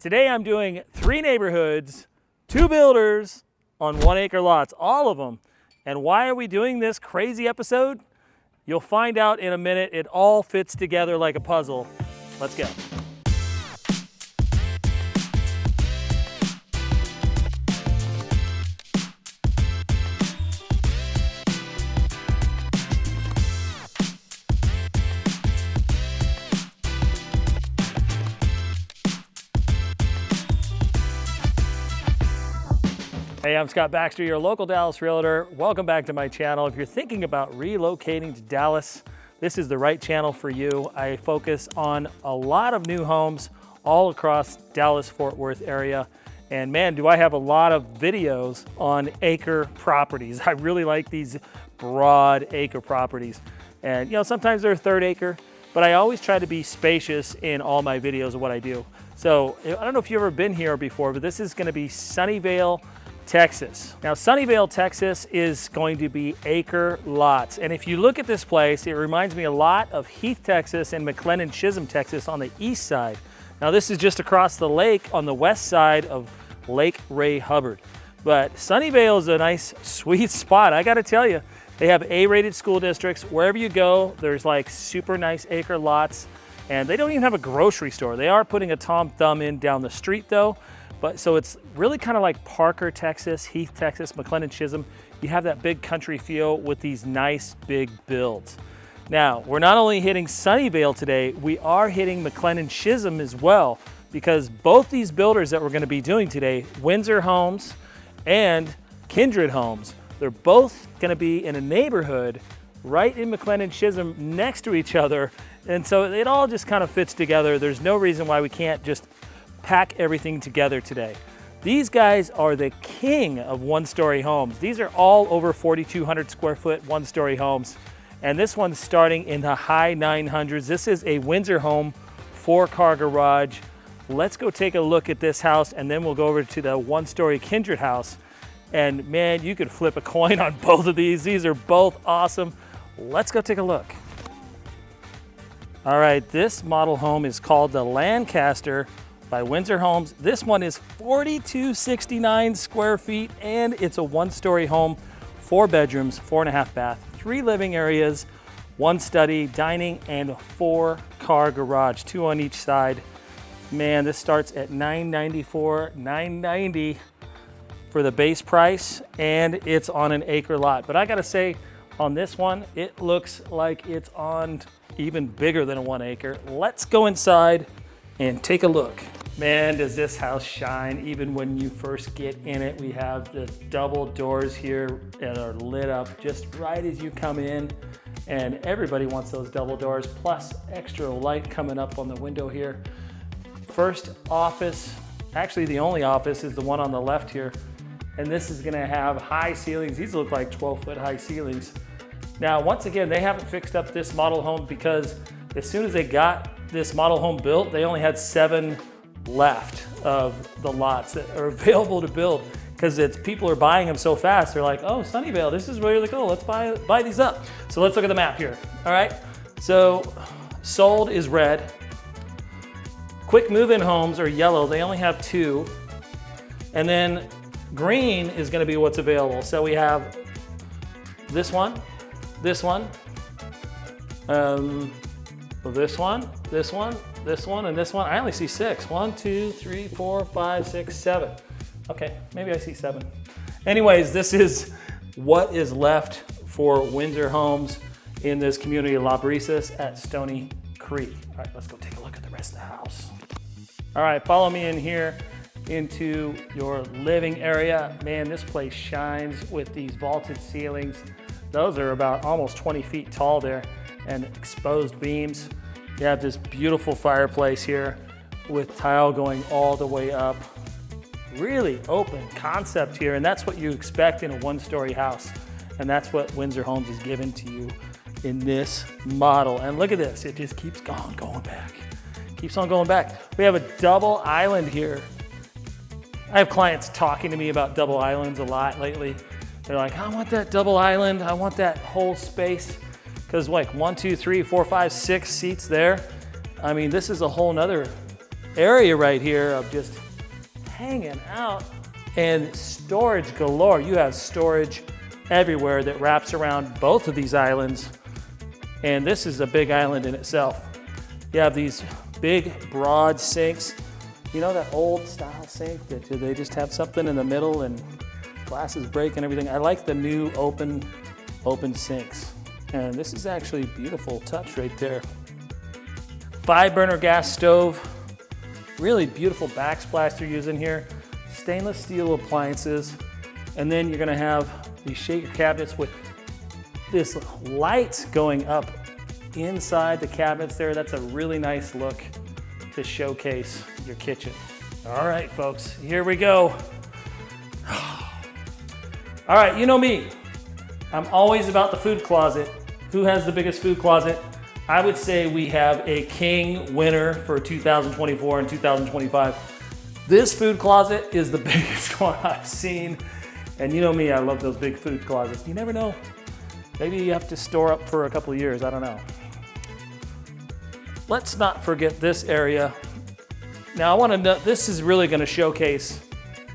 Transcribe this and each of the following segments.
Today I'm doing 3 neighborhoods, 2 builders on 1 acre lots, all of them. And why are we doing this crazy episode? You'll find out in a minute. It all fits together like a puzzle. Let's go. Hey, I'm Scott Baxter, your local Dallas realtor. Welcome back to my channel. If you're thinking about relocating to Dallas, this is the right channel for you. I focus on a lot of new homes all across Dallas-Fort Worth area. And man, do I have a lot of videos on acre properties. I really like these broad acre properties. And you know, sometimes they're 1/3 acre, but I always try to be spacious in all my videos of what I do. So I don't know if you've ever been here before, but this is gonna be Sunnyvale, Texas. Now, Sunnyvale, Texas is going to be acre lots. And if you look at this place, it reminds me a lot of Heath, Texas and McLendon-Chisholm, Texas on the east side. Now, this is just across the lake on the west side of Lake Ray Hubbard. But Sunnyvale is a nice, sweet spot. I gotta tell you, they have A-rated school districts. Wherever you go, there's like super nice acre lots. And they don't even have a grocery store. They are putting a Tom Thumb in down the street though. But so it's really kind of like Parker, Texas, Heath, Texas, McLendon-Chisholm. You have that big country feel with these nice big builds. Now, we're not only hitting Sunnyvale today, we are hitting McLendon-Chisholm as well, because both these builders that we're going to be doing today, Windsor Homes and Kindred Homes, they're both going to be in a neighborhood right in McLendon-Chisholm next to each other. And so it all just kind of fits together. There's no reason why we can't just pack everything together today. These guys are the king of 1-story homes. These are all over 4,200 square foot 1-story homes. And this one's starting in the high 900s. This is a Windsor home, 4-car garage. Let's go take a look at this house and then we'll go over to the 1-story Kindred house. And man, you could flip a coin on both of these. These are both awesome. Let's go take a look. All right, this model home is called the Lancaster by Windsor Homes. This one is 4,269 square feet and it's a 1-story home, 4 bedrooms, 4.5 bath, 3 living areas, 1 study, dining, and 4-car garage, 2 on each side. Man, this starts at $994, $990 for the base price, and it's on an acre lot. But I gotta say, on this one, it looks like it's on even bigger than a 1 acre. Let's go inside and take a look. Man, does this house shine even when you first get in it. We have the double doors here that are lit up just right as you come in. And everybody wants those double doors, plus extra light coming up on the window here. First office, actually the only office is the one on the left here. And this is gonna have high ceilings. These look like 12-foot high ceilings. Now, once again, they haven't fixed up this model home because as soon as they got this model home built, they only had 7 left of the lots that are available to build, because it's people are buying them so fast. They're like, oh, Sunnyvale, this is really cool. Let's buy these up. So let's look at the map here. All right. So sold is red. Quick move-in homes are yellow. They only have 2. And then green is going to be what's available. So we have this one, this one, this one, this one, this one, and this one. I only see 6. 1, 2, 3, 4, 5, 6, 7. Okay, maybe I see 7. Anyways, this is what is left for Windsor Homes in this community of Brisas at Stoney Creek. All right, let's go take a look at the rest of the house. All right, follow me in here into your living area. Man, this place shines with these vaulted ceilings. Those are about almost 20 feet tall there, and exposed beams. You have this beautiful fireplace here with tile going all the way up. Really open concept here, and that's what you expect in a 1-story house. And that's what Windsor Homes is giving to you in this model. And look at this, it just keeps going back. Keeps on going back. We have a double island here. I have clients talking to me about double islands a lot lately. They're like, I want that double island. I want that whole space. Because like 1, 2, 3, 4, 5, 6 seats there. I mean, this is a whole nother area right here of just hanging out and storage galore. You have storage everywhere that wraps around both of these islands. And this is a big island in itself. You have these big, broad sinks. You know that old style sink that they just have something in the middle and glasses break and everything? I like the new open sinks. And this is actually a beautiful touch right there. 5-burner gas stove. Really beautiful backsplash they're using here. Stainless steel appliances. And then you're gonna have these shaker cabinets with this light going up inside the cabinets there. That's a really nice look to showcase your kitchen. All right, folks, here we go. All right, you know me. I'm always about the food closet. Who has the biggest food closet? I would say we have a king winner for 2024 and 2025. This food closet is the biggest one I've seen. And you know me, I love those big food closets. You never know. Maybe you have to store up for a couple of years, I don't know. Let's not forget this area. Now I wanna know, this is really gonna showcase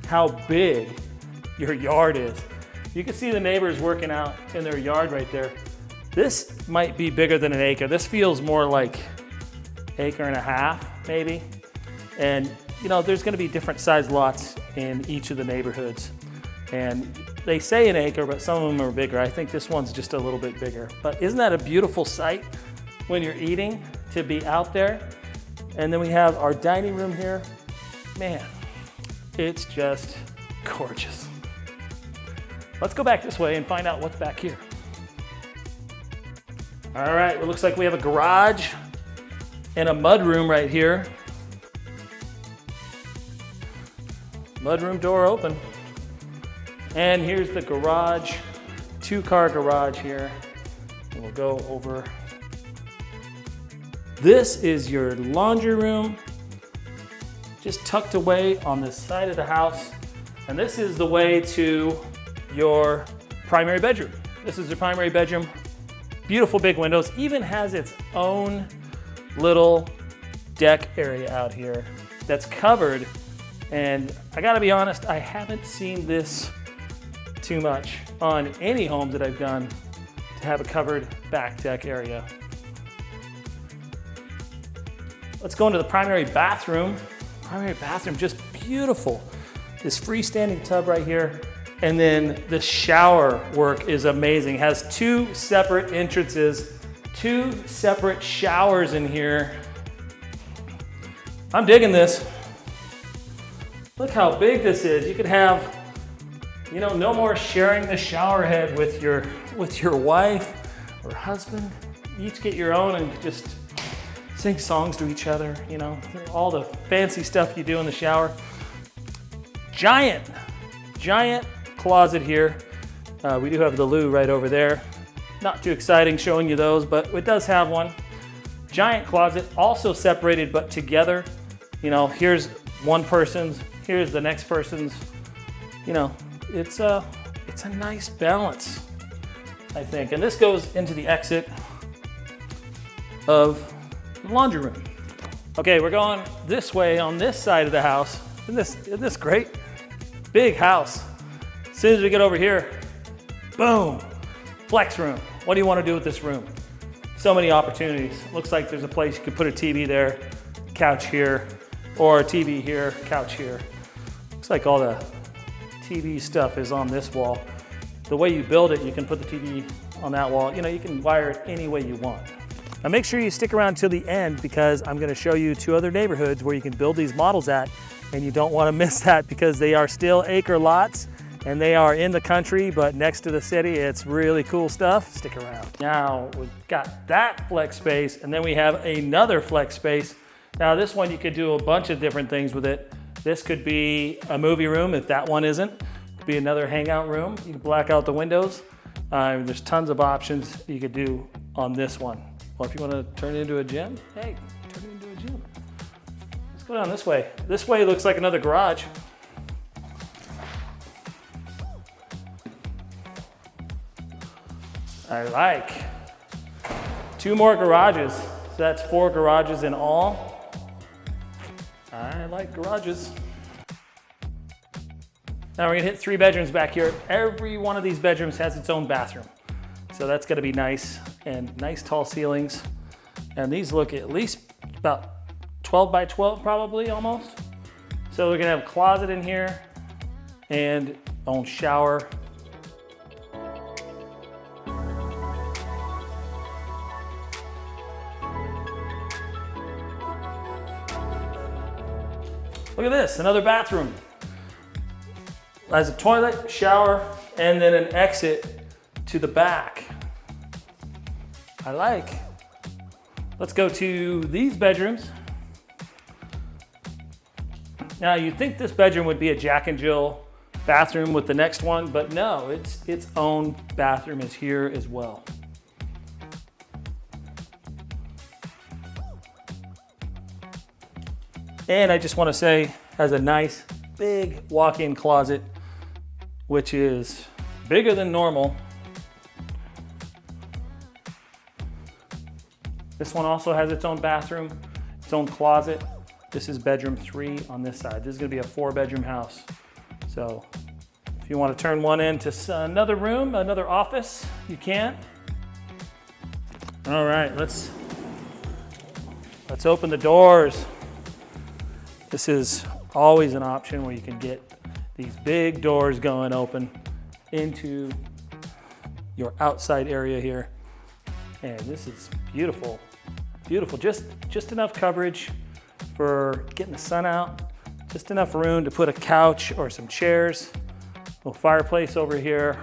how big your yard is. You can see the neighbors working out in their yard right there. This might be bigger than an acre. This feels more like acre and a half, maybe. And you know, there's gonna be different size lots in each of the neighborhoods. And they say an acre, but some of them are bigger. I think this one's just a little bit bigger. But isn't that a beautiful sight when you're eating to be out there? And then we have our dining room here. Man, it's just gorgeous. Let's go back this way and find out what's back here. All right, it looks like we have a garage and a mudroom right here. Mudroom door open. And here's the garage, 2-car garage here. And we'll go over. This is your laundry room, just tucked away on this side of the house. And this is the way to your primary bedroom. This is the primary bedroom. Beautiful big windows, even has its own little deck area out here that's covered. And I gotta be honest, I haven't seen this too much on any homes that I've done to have a covered back deck area. Let's go into the primary bathroom. Primary bathroom, just beautiful. This freestanding tub right here. And then the shower work is amazing. Has 2 separate entrances, 2 separate showers in here. I'm digging this. Look how big this is. You could have, you know, no more sharing the shower head with your wife or husband. You each get your own and just sing songs to each other, you know, all the fancy stuff you do in the shower. Giant closet here. We do have the loo right over there. Not too exciting showing you those, but it does have one. Giant closet, also separated but together. You know, here's one person's, here's the next person's. You know, it's a nice balance, I think. And this goes into the exit of the laundry room. Okay, we're going this way on this side of the house. Isn't this great? Big house. As soon as we get over here, boom, flex room. What do you want to do with this room? So many opportunities. Looks like there's a place you could put a TV there, couch here, or a TV here, couch here. Looks like all the TV stuff is on this wall. The way you build it, you can put the TV on that wall. You know, you can wire it any way you want. Now make sure you stick around till the end because I'm going to show you 2 other neighborhoods where you can build these models at, and you don't want to miss that because they are still acre lots and they are in the country but next to the city. It's really cool stuff. Stick around. Now we've got that flex space and then we have another flex space. Now this one you could do a bunch of different things with it. This could be a movie room if that one isn't. It could be another hangout room. You can black out the windows. There's tons of options you could do on this one. Well, if you want to turn it into a gym, hey, turn it into a gym. Let's go down this way. This way looks like another garage. I like 2 more garages. So that's 4 garages in all. I like garages. Now we're gonna hit 3 bedrooms back here. Every one of these bedrooms has its own bathroom. So that's gonna be nice, and nice tall ceilings. And these look at least about 12 by 12 probably, almost. So we're gonna have a closet in here and own shower. Look at this, another bathroom. Has a toilet, shower, and then an exit to the back. I like. Let's go to these bedrooms. Now you'd think this bedroom would be a Jack and Jill bathroom with the next one, but no, its own bathroom is here as well. And I just want to say, has a nice big walk-in closet, which is bigger than normal. This one also has its own bathroom, its own closet. This is bedroom 3 on this side. This is gonna be a 4-bedroom house. So if you want to turn one into another room, another office, you can. All right, let's open the doors. This is always an option where you can get these big doors going open into your outside area here. And this is beautiful, beautiful. Just enough coverage for getting the sun out, just enough room to put a couch or some chairs, a little fireplace over here.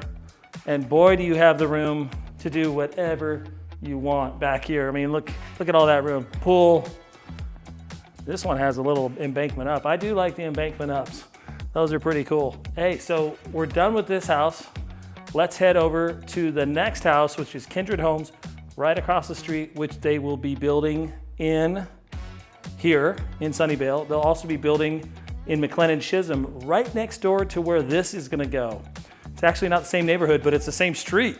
And boy, do you have the room to do whatever you want back here. I mean, look at all that room. Pool. This one has a little embankment up. I do like the embankment ups. Those are pretty cool. Hey, so we're done with this house. Let's head over to the next house, which is Kindred Homes, right across the street, which they will be building in here in Sunnyvale. They'll also be building in McLendon-Chisholm, right next door to where this is gonna go. It's actually not the same neighborhood, but it's the same street.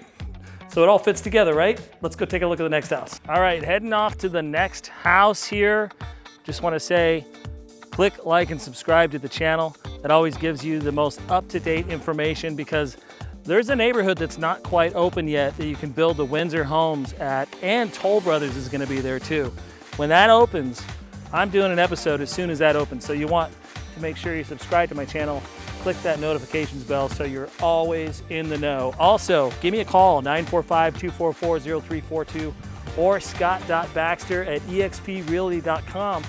So it all fits together, right? Let's go take a look at the next house. All right, heading off to the next house here. Just want to say, click like and subscribe to the channel. That always gives you the most up-to-date information, because there's a neighborhood that's not quite open yet that you can build the Windsor homes at, and Toll Brothers is going to be there too. When that opens, I'm doing an episode as soon as that opens. So you want to make sure you subscribe to my channel, click that notifications bell so you're always in the know. Also, give me a call, 945-244-0342. or scott.baxter@exprealty.com,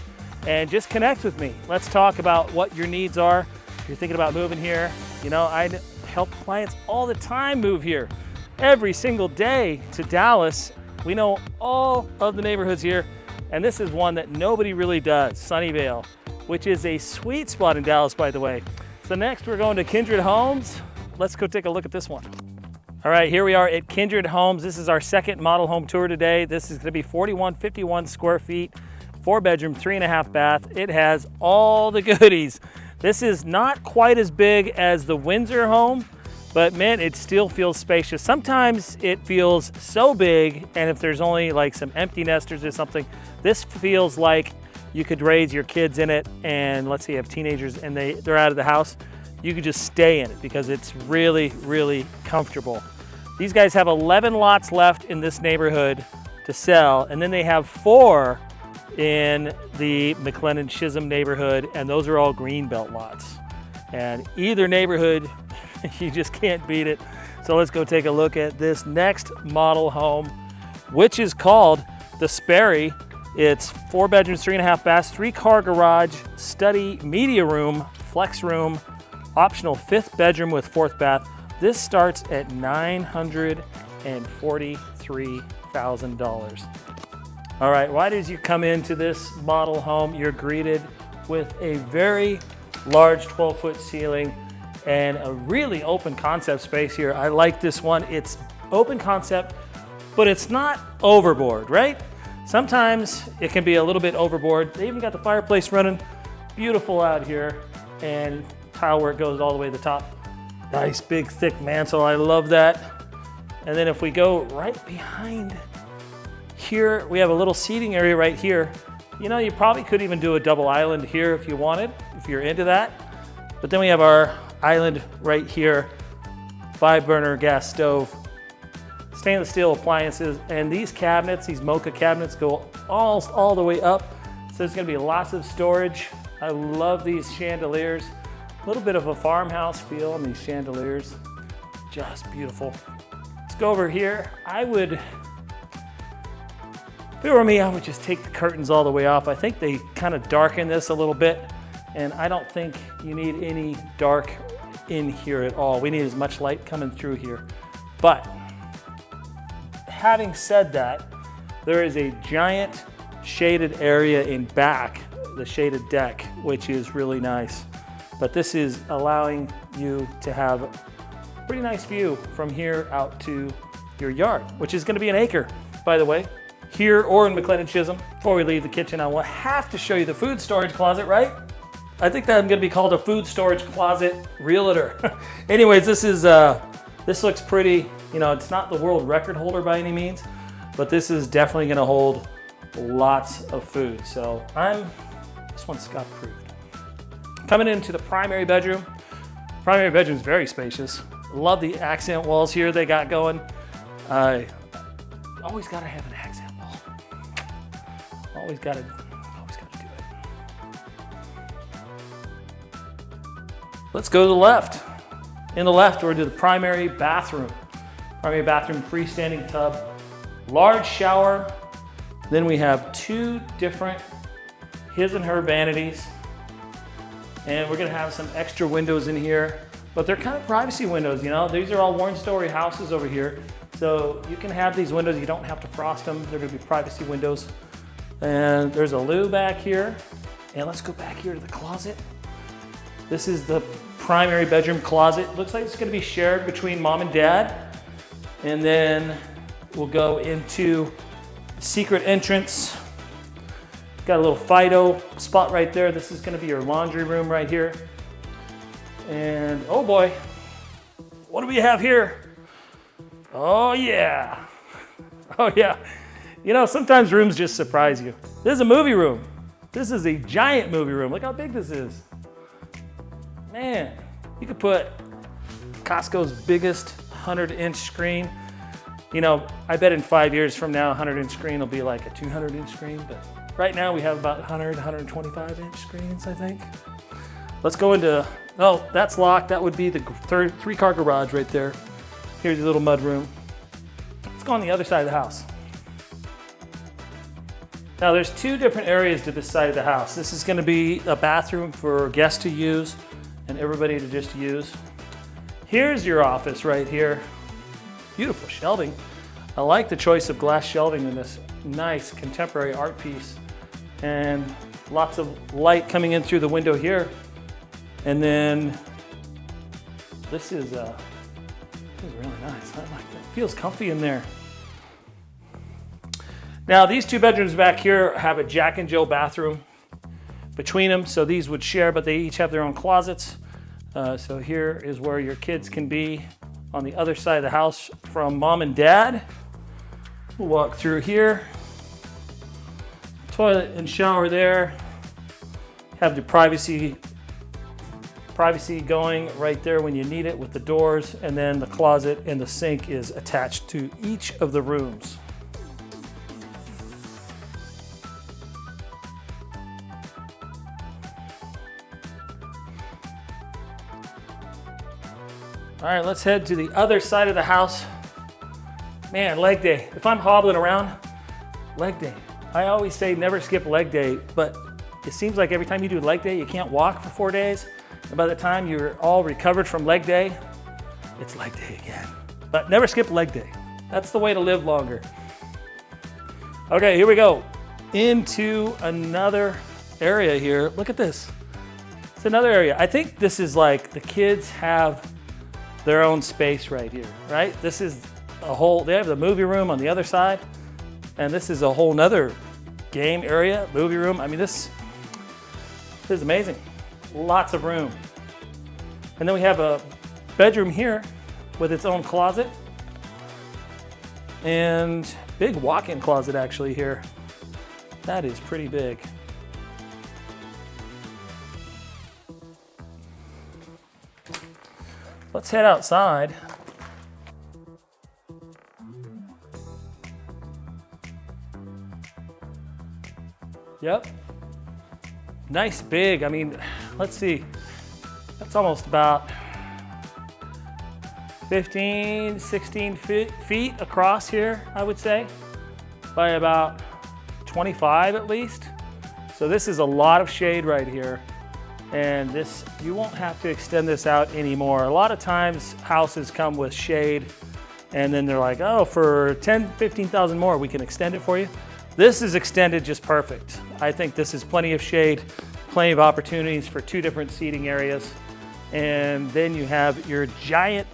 and just connect with me. Let's talk about what your needs are. If you're thinking about moving here, you know, I help clients all the time move here. Every single day to Dallas. We know all of the neighborhoods here, and this is one that nobody really does, Sunnyvale, which is a sweet spot in Dallas, by the way. So next we're going to Kindred Homes. Let's go take a look at this one. All right, here we are at Kindred Homes. This is our second model home tour today. This is gonna be 4151 square feet, 4-bedroom, 3.5 bath. It has all the goodies. This is not quite as big as the Windsor home, but man, it still feels spacious. Sometimes it feels so big, and if there's only like some empty nesters or something, this feels like you could raise your kids in it, and let's say you have teenagers and they're out of the house, you could just stay in it because it's really, really comfortable. These guys have 11 lots left in this neighborhood to sell, and then they have 4 in the McLendon-Chisholm neighborhood, and those are all greenbelt lots. And either neighborhood, you just can't beat it. So let's go take a look at this next model home, which is called the Sperry. It's 4 bedrooms, 3.5 baths, 3-car garage, study, media room, flex room, optional 5th bedroom with 4th bath. This starts at $943,000. All right, right as you come into this model home, you're greeted with a very large 12-foot ceiling and a really open concept space here. I like this one. It's open concept, but it's not overboard, right? Sometimes it can be a little bit overboard. They even got the fireplace running. Beautiful out here, and tile work goes all the way to the top. Nice big thick mantle, I love that. And then if we go right behind here, we have a little seating area right here, You know, you probably could even do a double island here if you wanted, if you're into that. But then we have our island right here, 5-burner gas stove, stainless steel appliances, and these cabinets, these mocha cabinets, go all the way up. So there's gonna be lots of storage. I love these chandeliers. A little bit of a farmhouse feel on these chandeliers. Just beautiful. Let's go over here. If it were me, I would just take the curtains all the way off. I think they kind of darken this a little bit, and I don't think you need any dark in here at all. We need as much light coming through here. But having said that, there is a giant shaded area in back, the shaded deck, which is really nice. But this is allowing you to have a pretty nice view from here out to your yard, which is gonna be an acre, by the way, here or in McLendon-Chisholm. Before we leave the kitchen, I will have to show you the food storage closet, right? I think that I'm gonna be called a food storage closet realtor. Anyways, this looks pretty. You know, it's not the world record holder by any means, but this is definitely gonna hold lots of food. So this one's Scott approved. Coming into the primary bedroom. Primary bedroom is very spacious. Love the accent walls here they got going. Always gotta have an accent wall. Always gotta do it. Let's go to the left. In the left, we're to the primary bathroom. Primary bathroom, freestanding tub, large shower. Then we have 2 different his and her vanities. And we're gonna have some extra windows in here, but they're kind of privacy windows, you know? These are all one-story houses over here. So you can have these windows, you don't have to frost them. They're gonna be privacy windows. And there's a loo back here. And let's go back here to the closet. This is the primary bedroom closet. Looks like it's gonna be shared between mom and dad. And then we'll go into secret entrance. Got a little Fido spot right there. This is gonna be your laundry room right here. And oh boy, what do we have here? Oh yeah. Oh yeah. You know, sometimes rooms just surprise you. This is a movie room. This is a giant movie room. Look how big this is. Man, you could put Costco's biggest 100-inch screen. You know, I bet in 5 years from now, a 100-inch screen will be like a 200-inch screen, but right now we have about 100, 125-inch screens, I think. Let's go into, oh, that's locked. That would be the 3-car garage right there. Here's your little mud room. Let's go on the other side of the house. Now there's 2 different areas to this side of the house. This is gonna be a bathroom for guests to use and everybody to just use. Here's your office right here. Beautiful shelving. I like the choice of glass shelving in this nice contemporary art piece. And lots of light coming in through the window here. And then this is really nice. I like that. Feels comfy in there. Now these 2 bedrooms back here have a Jack and Jill bathroom between them, so these would share, but they each have their own closets. So here is where your kids can be on the other side of the house from mom and dad. We'll walk through here. Toilet and shower there. Have the privacy going right there when you need it with the doors, and then the closet and the sink is attached to each of the rooms. All right, let's head to the other side of the house. Man, leg day. If I'm hobbling around, leg day. I always say never skip leg day, but it seems like every time you do leg day, you can't walk for 4 days. And by the time you're all recovered from leg day, it's leg day again. But never skip leg day. That's the way to live longer. Okay, here we go. Into another area here. Look at this. It's another area. I think this is like the kids have their own space right here, right? This is a whole, they have the movie room on the other side, and this is a whole nother game area, movie room. I mean, this is amazing. Lots of room. And then we have a bedroom here with its own closet and big walk-in closet actually here. That is pretty big. Let's head outside. Yep. Nice big, I mean, let's see. That's almost about 15, 16 feet across here, I would say, by about 25 at least. So this is a lot of shade right here. And this, you won't have to extend this out anymore. A lot of times houses come with shade and then they're like, oh, for 10, 15,000 more, we can extend it for you. This is extended just perfect. I think this is plenty of shade, plenty of opportunities for 2 different seating areas. And then you have your giant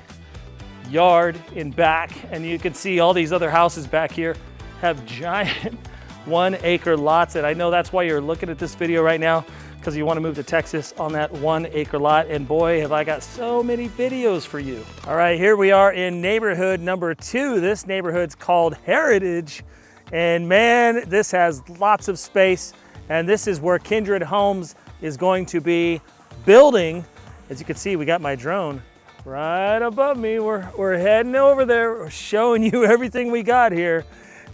yard in back, and you can see all these other houses back here have giant 1 acre lots. And I know that's why you're looking at this video right now, because you want to move to Texas on that 1 acre lot. And boy, have I got so many videos for you. All right, here we are in neighborhood number 2. This neighborhood's called Heritage. And man, this has lots of space. And this is where Kindred Homes is going to be building. As you can see, we got my drone right above me. We're heading over there. We're showing you everything we got here.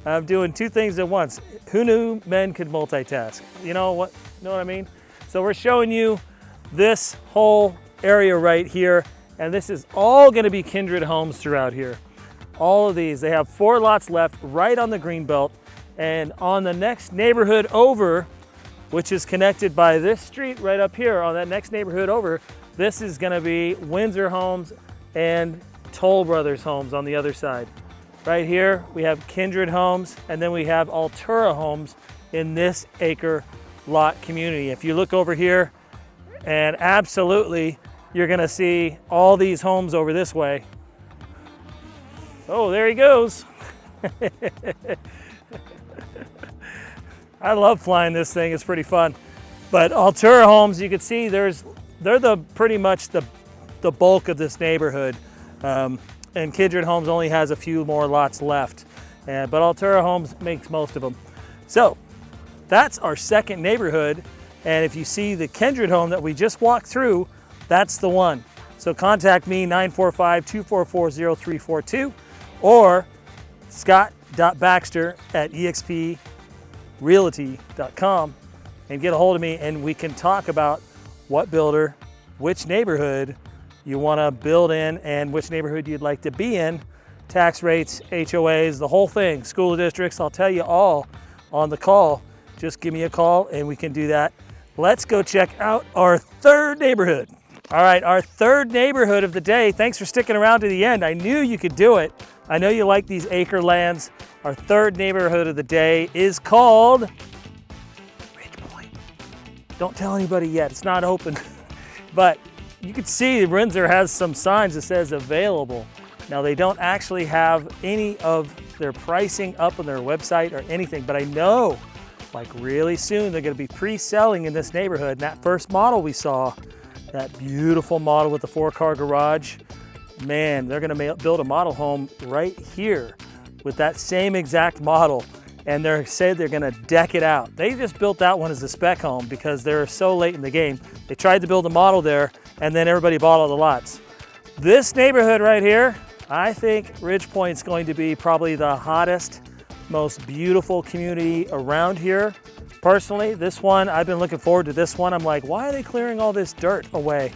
I'm doing 2 things at once. Who knew men could multitask? You know what I mean? So we're showing you this whole area right here, and this is all gonna be Kindred homes throughout here. All of these, they have 4 lots left right on the greenbelt, and on the next neighborhood over, which is connected by this street right up here, on that next neighborhood over, this is gonna be Windsor homes and Toll Brothers homes on the other side. Right here, we have Kindred homes, and then we have Altura homes in this acre lot community. If you look over here, and absolutely, you're gonna see all these homes over this way. Oh, there he goes. I love flying this thing, it's pretty fun. But Altura homes, you can see they're pretty much the bulk of this neighborhood. And Kindred Homes only has a few more lots left. But Altura Homes makes most of them. So that's our second neighborhood. And if you see the Kindred home that we just walked through, that's the one. So contact me, 945-244-0342 or scott.baxter@exprealty.com and get a hold of me, and we can talk about what builder, which neighborhood you want to build in, and which neighborhood you'd like to be in, tax rates, HOAs, the whole thing, school districts. I'll tell you all on the call. Just give me a call and we can do that. Let's go check out our 3rd neighborhood. All right, our 3rd neighborhood of the day. Thanks for sticking around to the end. I knew you could do it. I know you like these acre lands. Our 3rd neighborhood of the day is called Ridgepoint. Don't tell anybody yet, it's not open. But you can see Windsor has some signs that says available. Now they don't actually have any of their pricing up on their website or anything, but I know like really soon they're gonna be pre-selling in this neighborhood. And that first model we saw, that beautiful model with the 4-car garage, man, they're gonna build a model home right here with that same exact model. And they said they're gonna deck it out. They just built that one as a spec home because they're so late in the game. They tried to build a model there and then everybody bought all the lots. This neighborhood right here, I think Ridgepoint's going to be probably the hottest, most beautiful community around here. Personally, this one, I've been looking forward to this one. I'm like, why are they clearing all this dirt away?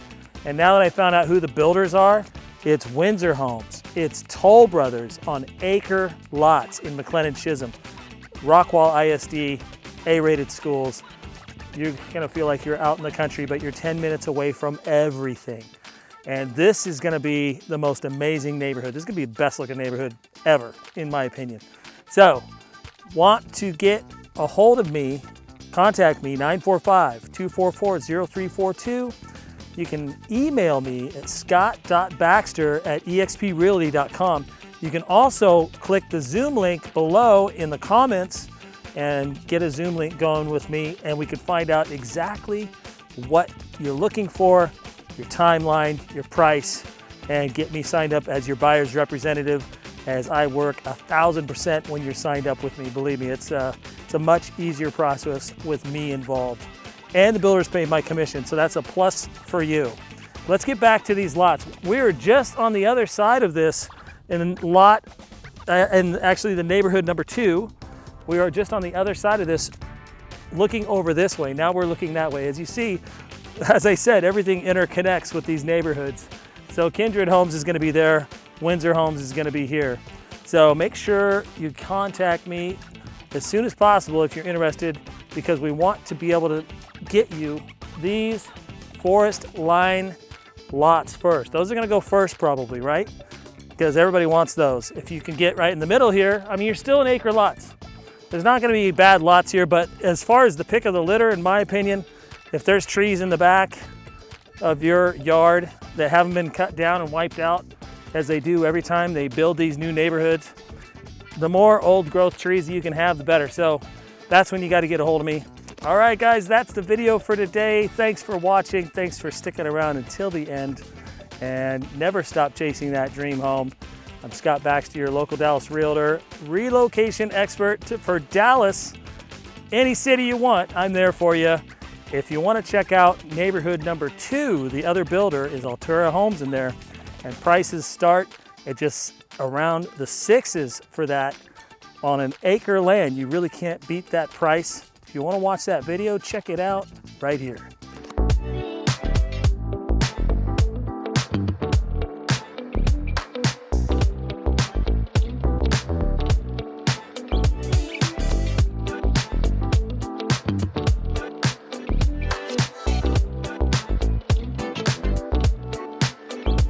And now that I found out who the builders are, it's Windsor Homes. It's Toll Brothers on acre lots in McLendon-Chisholm. Rockwall ISD, A-rated schools. You're gonna feel like you're out in the country, but you're 10 minutes away from everything. And this is gonna be the most amazing neighborhood. This is gonna be the best looking neighborhood ever, in my opinion. So, want to get a hold of me, contact me, 945-244-0342. You can email me at scott.baxter@exprealty.com. You can also click the Zoom link below in the comments and get a Zoom link going with me, and we can find out exactly what you're looking for, your timeline, your price, and get me signed up as your buyer's representative, as I work 1000% when you're signed up with me. Believe me, it's It's a much easier process with me involved. And the builders pay my commission, so that's a plus for you. Let's get back to these lots. We are just on the other side of this in lot, and actually the neighborhood number 2. We are just on the other side of this, looking over this way. Now we're looking that way. As you see, as I said, everything interconnects with these neighborhoods. So Kindred Homes is going to be there. Windsor Homes is going to be here. So make sure you contact me as soon as possible if you're interested, because we want to be able to get you these forest line lots first. Those are going to go first probably, right? Because everybody wants those. If you can get right in the middle here, I mean, you're still in acre lots. There's not going to be bad lots here, but as far as the pick of the litter, in my opinion, if there's trees in the back of your yard that haven't been cut down and wiped out, as they do every time they build these new neighborhoods, the more old growth trees you can have, the better. So that's when you got to get a hold of me. All right, guys, that's the video for today. Thanks for watching. Thanks for sticking around until the end, and never stop chasing that dream home. I'm Scott Baxter, your local Dallas realtor, relocation expert for Dallas. Any city you want, I'm there for you. If you want to check out neighborhood number 2, the other builder is Altura Homes in there, and prices start at just around the 6s for that on an acre land. You really can't beat that price. If you want to watch that video, check it out right here.